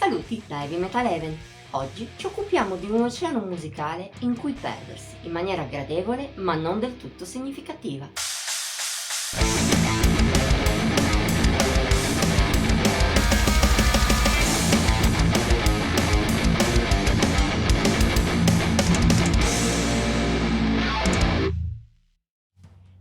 Saluti da Heavy Metal Heaven. Oggi ci occupiamo di un oceano musicale in cui perdersi in maniera gradevole ma non del tutto significativa.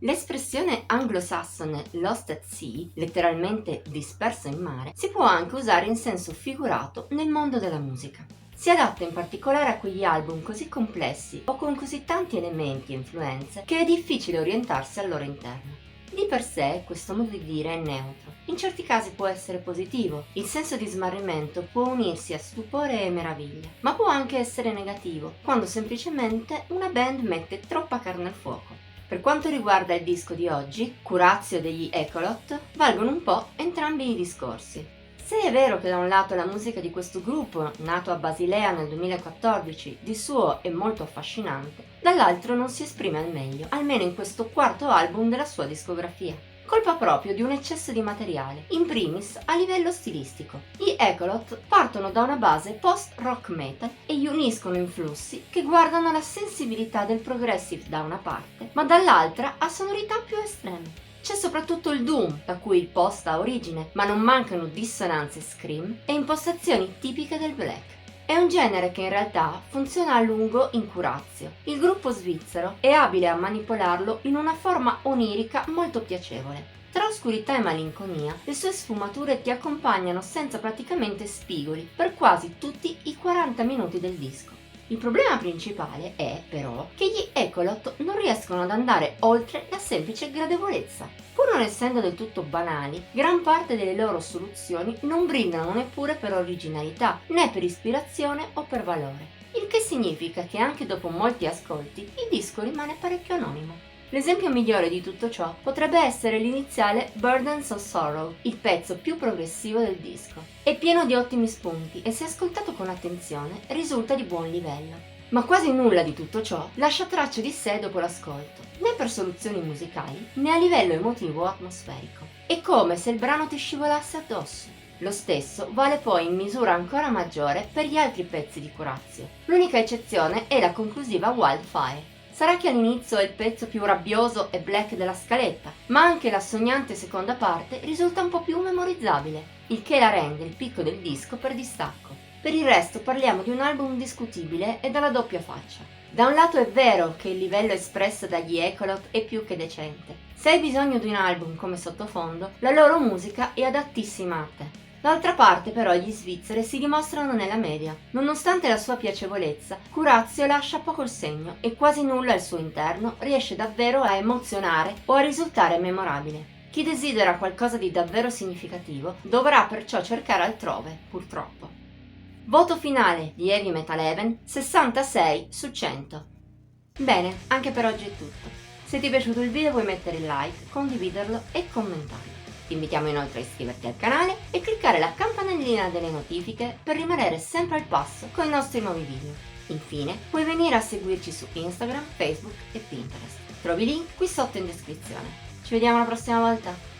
L'espressione anglosassone lost at sea, letteralmente disperso in mare, si può anche usare in senso figurato nel mondo della musica. Si adatta in particolare a quegli album così complessi o con così tanti elementi e influenze che è difficile orientarsi al loro interno. Di per sé questo modo di dire è neutro. In certi casi può essere positivo, il senso di smarrimento può unirsi a stupore e meraviglia, ma può anche essere negativo, quando semplicemente una band mette troppa carne al fuoco. Per quanto riguarda il disco di oggi, Curazio degli Ecolot, valgono un po' entrambi i discorsi. Se è vero che da un lato la musica di questo gruppo, nato a Basilea nel 2014, di suo è molto affascinante, dall'altro non si esprime al meglio, almeno in questo quarto album della sua discografia. Colpa proprio di un eccesso di materiale, in primis a livello stilistico. Gli Ecolot partono da una base post-rock metal e gli uniscono influssi che guardano alla sensibilità del progressive da una parte, ma dall'altra a sonorità più estreme. C'è soprattutto il doom, da cui il post ha origine, ma non mancano dissonanze scream e impostazioni tipiche del black. È un genere che in realtà funziona a lungo in Curazio. Il gruppo svizzero è abile a manipolarlo in una forma onirica molto piacevole. Tra oscurità e malinconia, le sue sfumature ti accompagnano senza praticamente spigoli per quasi tutti i 40 minuti del disco. Il problema principale è, però, che gli Ecolot non riescono ad andare oltre la semplice gradevolezza. Pur non essendo del tutto banali, gran parte delle loro soluzioni non brillano neppure per originalità, né per ispirazione o per valore. Il che significa che anche dopo molti ascolti, il disco rimane parecchio anonimo. L'esempio migliore di tutto ciò potrebbe essere l'iniziale Burdens of Sorrow, il pezzo più progressivo del disco. È pieno di ottimi spunti e se ascoltato con attenzione risulta di buon livello. Ma quasi nulla di tutto ciò lascia traccia di sé dopo l'ascolto, né per soluzioni musicali né a livello emotivo o atmosferico. È come se il brano ti scivolasse addosso. Lo stesso vale poi in misura ancora maggiore per gli altri pezzi di Curazio. L'unica eccezione è la conclusiva Wildfire. Sarà che all'inizio è il pezzo più rabbioso e black della scaletta, ma anche la sognante seconda parte risulta un po' più memorizzabile, il che la rende il picco del disco per distacco. Per il resto parliamo di un album discutibile e dalla doppia faccia. Da un lato è vero che il livello espresso dagli Ecolot è più che decente. Se hai bisogno di un album come sottofondo, la loro musica è adattissima a te. D'altra parte però gli svizzeri si dimostrano nella media. Nonostante la sua piacevolezza, Curazio lascia poco il segno e quasi nulla al suo interno riesce davvero a emozionare o a risultare memorabile. Chi desidera qualcosa di davvero significativo dovrà perciò cercare altrove, purtroppo. Voto finale di Heavy Metal Heaven 66 su 100. Bene, anche per oggi è tutto. Se ti è piaciuto il video puoi mettere il like, condividerlo e commentarlo. Ti invitiamo inoltre a iscriverti al canale e cliccare la campanellina delle notifiche per rimanere sempre al passo con i nostri nuovi video. Infine, puoi venire a seguirci su Instagram, Facebook e Pinterest. Trovi i link qui sotto in descrizione. Ci vediamo la prossima volta!